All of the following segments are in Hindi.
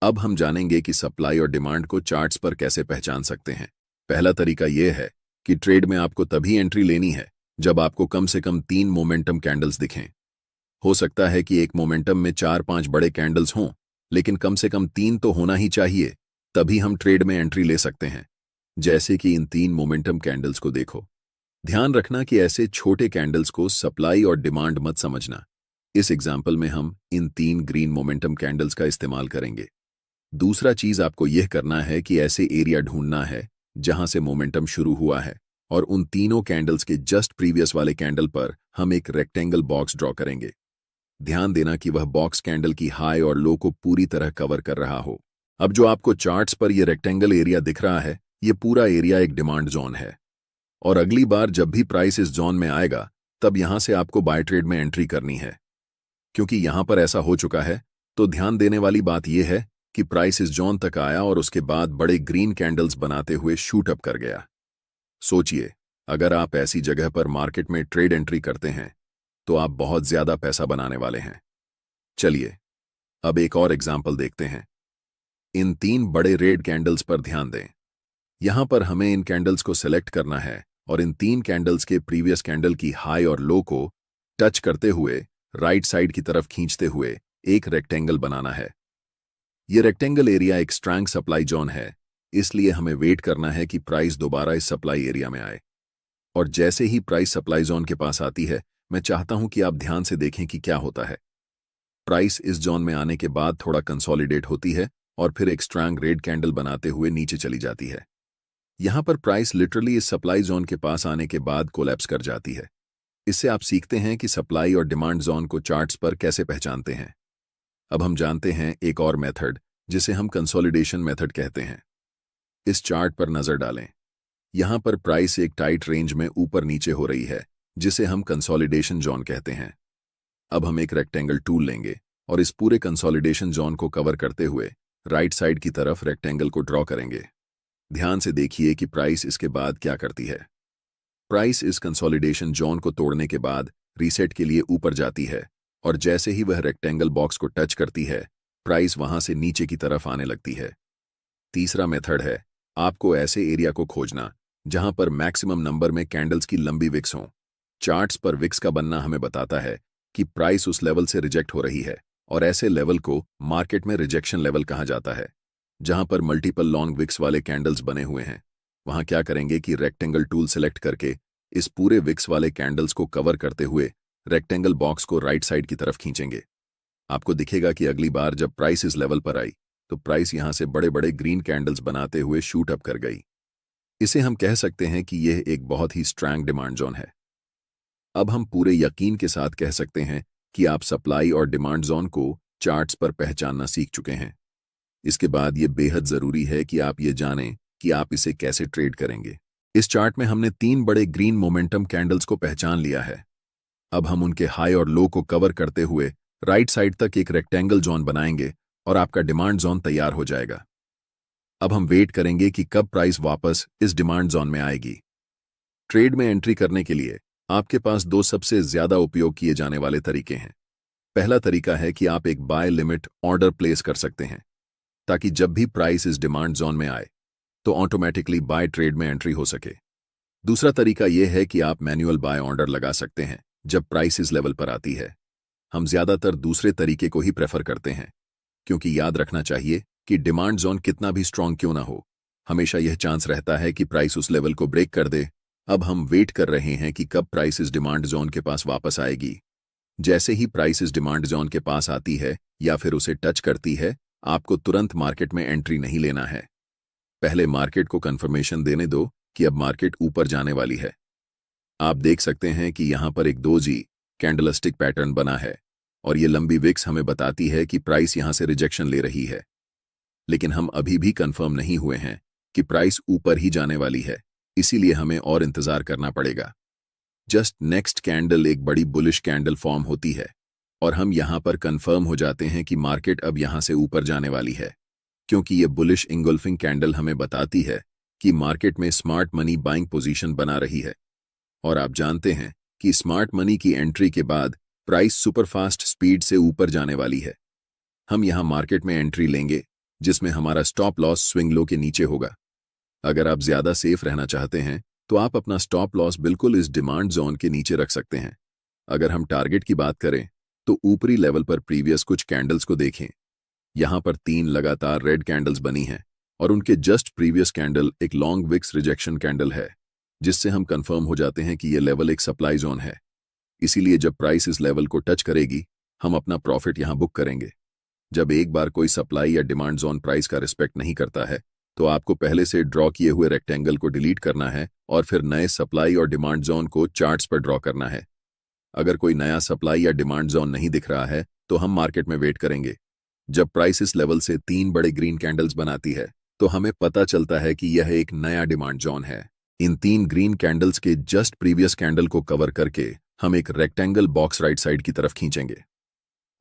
अब हम जानेंगे कि सप्लाई और डिमांड को चार्ट्स पर कैसे पहचान सकते हैं। पहला तरीका यह है कि ट्रेड में आपको तभी एंट्री लेनी है जब आपको कम से कम 3 मोमेंटम कैंडल्स दिखें। हो सकता है कि एक मोमेंटम में 4-5 बड़े कैंडल्स हों, लेकिन कम से कम 3 तो होना ही चाहिए, तभी हम ट्रेड में एंट्री ले सकते हैं। जैसे कि इन 3 मोमेंटम कैंडल्स को देखो। ध्यान रखना कि ऐसे छोटे कैंडल्स को सप्लाई और डिमांड मत समझना। इस एग्जाम्पल में हम इन 3 ग्रीन मोमेंटम कैंडल्स का इस्तेमाल करेंगे। दूसरा चीज आपको यह करना है कि ऐसे एरिया ढूंढना है जहां से मोमेंटम शुरू हुआ है, और उन तीनों कैंडल्स के जस्ट प्रीवियस वाले कैंडल पर हम एक रेक्टेंगल बॉक्स ड्रॉ करेंगे। ध्यान देना कि वह बॉक्स कैंडल की हाई और लो को पूरी तरह कवर कर रहा हो। अब जो आपको चार्ट्स पर यह रेक्टेंगल एरिया दिख रहा है, यह पूरा एरिया एक डिमांड जोन है, और अगली बार जब भी प्राइस इस जोन में आएगा तब यहां से आपको बाय ट्रेड में एंट्री करनी है। क्योंकि यहां पर ऐसा हो चुका है, तो ध्यान देने वाली बात यह है कि प्राइस इस जोन तक आया और उसके बाद बड़े ग्रीन कैंडल्स बनाते हुए शूट अप कर गया। सोचिए, अगर आप ऐसी जगह पर मार्केट में ट्रेड एंट्री करते हैं तो आप बहुत ज्यादा पैसा बनाने वाले हैं। चलिए अब एक और एग्जाम्पल देखते हैं। इन 3 बड़े रेड कैंडल्स पर ध्यान दें। यहां पर हमें इन कैंडल्स को सिलेक्ट करना है और इन 3 कैंडल्स के प्रीवियस कैंडल की हाई और लो को टच करते हुए राइट साइड की तरफ खींचते हुए एक रेक्टेंगल बनाना है। यह रेक्टेंगल एरिया एक स्ट्रॉन्ग सप्लाई जोन है, इसलिए हमें वेट करना है कि प्राइस दोबारा इस सप्लाई एरिया में आए। और जैसे ही प्राइस सप्लाई जोन के पास आती है, मैं चाहता हूं कि आप ध्यान से देखें कि क्या होता है। प्राइस इस जोन में आने के बाद थोड़ा कंसोलिडेट होती है और फिर एक स्ट्रॉन्ग रेड कैंडल बनाते हुए नीचे चली जाती है। यहां पर प्राइस लिटरली इस सप्लाई जोन के पास आने के बाद कोलैप्स कर जाती है। इससे आप सीखते हैं कि सप्लाई और डिमांड जोन को चार्ट्स पर कैसे पहचानते हैं। अब हम जानते हैं एक और मेथड, जिसे हम कंसोलिडेशन मेथड कहते हैं। इस चार्ट पर नजर डालें। यहां पर प्राइस एक टाइट रेंज में ऊपर नीचे हो रही है, जिसे हम कंसोलिडेशन जोन कहते हैं। अब हम एक रेक्टेंगल टूल लेंगे और इस पूरे कंसोलिडेशन जोन को कवर करते हुए राइट साइड की तरफ रेक्टेंगल को ड्रॉ करेंगे। ध्यान से देखिए कि प्राइस इसके बाद क्या करती है। प्राइस इस कंसोलिडेशन जोन को तोड़ने के बाद रीसेट के लिए ऊपर जाती है, और जैसे ही वह रेक्टेंगल बॉक्स को टच करती है, प्राइस वहां से नीचे की तरफ आने लगती है। तीसरा मेथड है आपको ऐसे एरिया को खोजना जहां पर मैक्सिमम नंबर में कैंडल्स की लंबी विक्स हों। चार्ट्स पर विक्स का बनना हमें बताता है कि प्राइस उस लेवल से रिजेक्ट हो रही है, और ऐसे लेवल को मार्केट में रिजेक्शन लेवल कहा जाता है। जहां पर मल्टीपल लॉन्ग विक्स वाले कैंडल्स बने हुए हैं, वहां क्या करेंगे कि रेक्टेंगल टूल सेलेक्ट करके इस पूरे विक्स वाले कैंडल्स को कवर करते हुए रेक्टेंगल बॉक्स को राइट साइड की तरफ खींचेंगे। आपको दिखेगा कि अगली बार जब प्राइस इस लेवल पर आई तो प्राइस यहां से बड़े बड़े ग्रीन कैंडल्स बनाते हुए शूट अप कर गई। इसे हम कह सकते हैं कि यह एक बहुत ही स्ट्रॉन्ग डिमांड जोन है। अब हम पूरे यकीन के साथ कह सकते हैं कि आप सप्लाई और डिमांड जोन को चार्ट्स पर पहचानना सीख चुके हैं। इसके बाद यह बेहद जरूरी है कि आप ये जानें कि आप इसे कैसे ट्रेड करेंगे। इस चार्ट में हमने 3 बड़े ग्रीन मोमेंटम कैंडल्स को पहचान लिया है। अब हम उनके हाई और लो को कवर करते हुए राइट साइड तक एक रेक्टेंगल जोन बनाएंगे और आपका डिमांड जोन तैयार हो जाएगा। अब हम वेट करेंगे कि कब प्राइस वापस इस डिमांड जोन में आएगी। ट्रेड में एंट्री करने के लिए आपके पास 2 सबसे ज्यादा उपयोग किए जाने वाले तरीके हैं। पहला तरीका है कि आप एक बाय लिमिट ऑर्डर प्लेस कर सकते हैं, ताकि जब भी प्राइस इस डिमांड जोन में आए तो ऑटोमेटिकली बाय ट्रेड में एंट्री हो सके। दूसरा तरीका यह है कि आप मैन्युअल बाय ऑर्डर लगा सकते हैं जब प्राइस इस लेवल पर आती है। हम ज्यादातर दूसरे तरीके को ही प्रेफर करते हैं, क्योंकि याद रखना चाहिए कि डिमांड जोन कितना भी स्ट्रांग क्यों ना हो, हमेशा यह चांस रहता है कि प्राइस उस लेवल को ब्रेक कर दे। अब हम वेट कर रहे हैं कि कब प्राइस इस डिमांड जोन के पास वापस आएगी। जैसे ही प्राइस इस डिमांड जोन के पास आती है या फिर उसे टच करती है, आपको तुरंत मार्केट में एंट्री नहीं लेना है। पहले मार्केट को कंफर्मेशन देने दो कि अब मार्केट ऊपर जाने वाली है। आप देख सकते हैं कि यहां पर एक 2G कैंडलस्टिक पैटर्न बना है, और ये लंबी विक्स हमें बताती है कि प्राइस यहां से रिजेक्शन ले रही है। लेकिन हम अभी भी कंफर्म नहीं हुए हैं कि प्राइस ऊपर ही जाने वाली है, इसीलिए हमें और इंतजार करना पड़ेगा। जस्ट नेक्स्ट कैंडल एक बड़ी बुलिश कैंडल फॉर्म होती है, और हम यहां पर कंफर्म हो जाते हैं कि मार्केट अब यहां से ऊपर जाने वाली है, क्योंकि ये बुलिश इंगल्फिंग कैंडल हमें बताती है कि मार्केट में स्मार्ट मनी बाइंग पोजीशन बना रही है। और आप जानते हैं कि स्मार्ट मनी की एंट्री के बाद प्राइस सुपरफास्ट स्पीड से ऊपर जाने वाली है। हम यहां मार्केट में एंट्री लेंगे जिसमें हमारा स्टॉप लॉस स्विंग लो के नीचे होगा। अगर आप ज्यादा सेफ रहना चाहते हैं तो आप अपना स्टॉप लॉस बिल्कुल इस डिमांड जोन के नीचे रख सकते हैं। अगर हम टारगेट की बात करें तो ऊपरी लेवल पर प्रीवियस कुछ कैंडल्स को देखें। यहां पर 3 लगातार रेड कैंडल्स बनी हैं और उनके जस्ट प्रीवियस कैंडल एक लॉन्ग विक्स रिजेक्शन कैंडल है, जिससे हम कंफर्म हो जाते हैं कि यह लेवल एक सप्लाई जोन है। इसीलिए जब प्राइस इस लेवल को टच करेगी, हम अपना प्रॉफिट यहां बुक करेंगे। जब एक बार कोई सप्लाई या डिमांड जोन प्राइस का रिस्पेक्ट नहीं करता है तो आपको पहले से ड्रॉ किए हुए रेक्टेंगल को डिलीट करना है और फिर नए सप्लाई और डिमांड जोन को चार्ट्स पर ड्रॉ करना है। अगर कोई नया सप्लाई या डिमांड जोन नहीं दिख रहा है तो हम मार्केट में वेट करेंगे। जब प्राइस इस लेवल से 3 बड़े ग्रीन कैंडल्स बनाती है तो हमें पता चलता है कि यह एक नया डिमांड जोन है। इन 3 ग्रीन कैंडल्स के जस्ट प्रीवियस कैंडल को कवर करके हम एक रेक्टेंगल बॉक्स राइट साइड की तरफ खींचेंगे।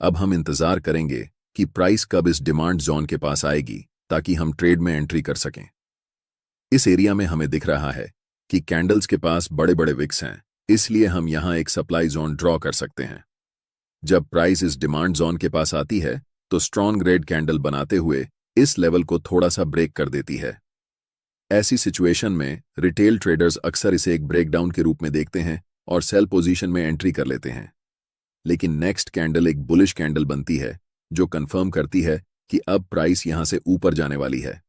अब हम इंतजार करेंगे कि प्राइस कब इस डिमांड जोन के पास आएगी ताकि हम ट्रेड में एंट्री कर सकें। इस एरिया में हमें दिख रहा है कि कैंडल्स के पास बड़े बड़े विक्स हैं, इसलिए हम यहां एक सप्लाई जोन ड्रॉ कर सकते हैं। जब प्राइस इस डिमांड जोन के पास आती है तो स्ट्रॉन्ग रेड कैंडल बनाते हुए इस लेवल को थोड़ा सा ब्रेक कर देती है। ऐसी सिचुएशन में रिटेल ट्रेडर्स अक्सर इसे एक ब्रेकडाउन के रूप में देखते हैं और सेल पोजीशन में एंट्री कर लेते हैं। लेकिन नेक्स्ट कैंडल एक बुलिश कैंडल बनती है जो कंफर्म करती है कि अब प्राइस यहां से ऊपर जाने वाली है।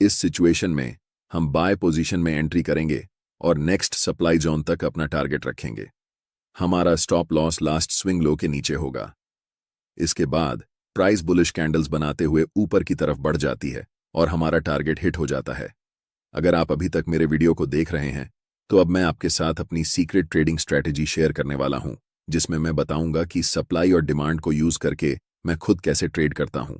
इस सिचुएशन में हम बाय पोजीशन में एंट्री करेंगे और नेक्स्ट सप्लाई जोन तक अपना टारगेट रखेंगे। हमारा stop loss last swing low के नीचे होगा। इसके बाद प्राइस बुलिश कैंडल्स बनाते हुए ऊपर की तरफ बढ़ जाती है और हमारा टारगेट हिट हो जाता है। अगर आप अभी तक मेरे वीडियो को देख रहे हैं तो अब मैं आपके साथ अपनी सीक्रेट ट्रेडिंग स्ट्रैटेजी शेयर करने वाला हूं, जिसमें मैं बताऊंगा कि सप्लाई और डिमांड को यूज करके मैं खुद कैसे ट्रेड करता हूं।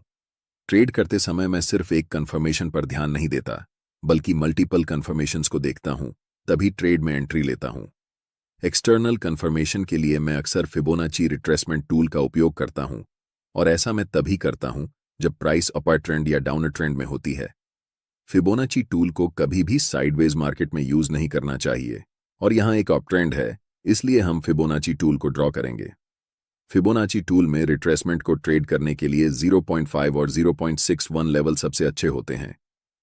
ट्रेड करते समय मैं सिर्फ एक कंफर्मेशन पर ध्यान नहीं देता, बल्कि मल्टीपल कंफर्मेशंस को देखता हूं, तभी ट्रेड में एंट्री लेता हूं। एक्सटर्नल कंफर्मेशन के लिए मैं अक्सर फिबोनाची रिट्रेसमेंट टूल का उपयोग करता हूं, और ऐसा मैं तभी करता हूं जब प्राइस अपर ट्रेंड या डाउनर ट्रेंड में होती है। फिबोनाची टूल को कभी भी साइडवेज मार्केट में यूज नहीं करना चाहिए, और यहां एक अप ट्रेंड है, इसलिए हम फिबोनाची टूल को ड्रॉ करेंगे। फिबोनाची टूल में रिट्रेसमेंट को ट्रेड करने के लिए 0.5 और 0.61 लेवल सबसे अच्छे होते हैं।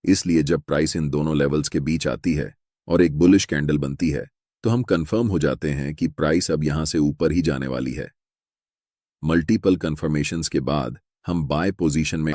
इसलिए जब प्राइस इन दोनों लेवल्स के बीच आती है और एक बुलिश कैंडल बनती है तो हम कंफर्म हो जाते हैं कि प्राइस अब यहां से ऊपर ही जाने वाली है। मल्टीपल कंफर्मेशंस के बाद हम बाय पोजीशन में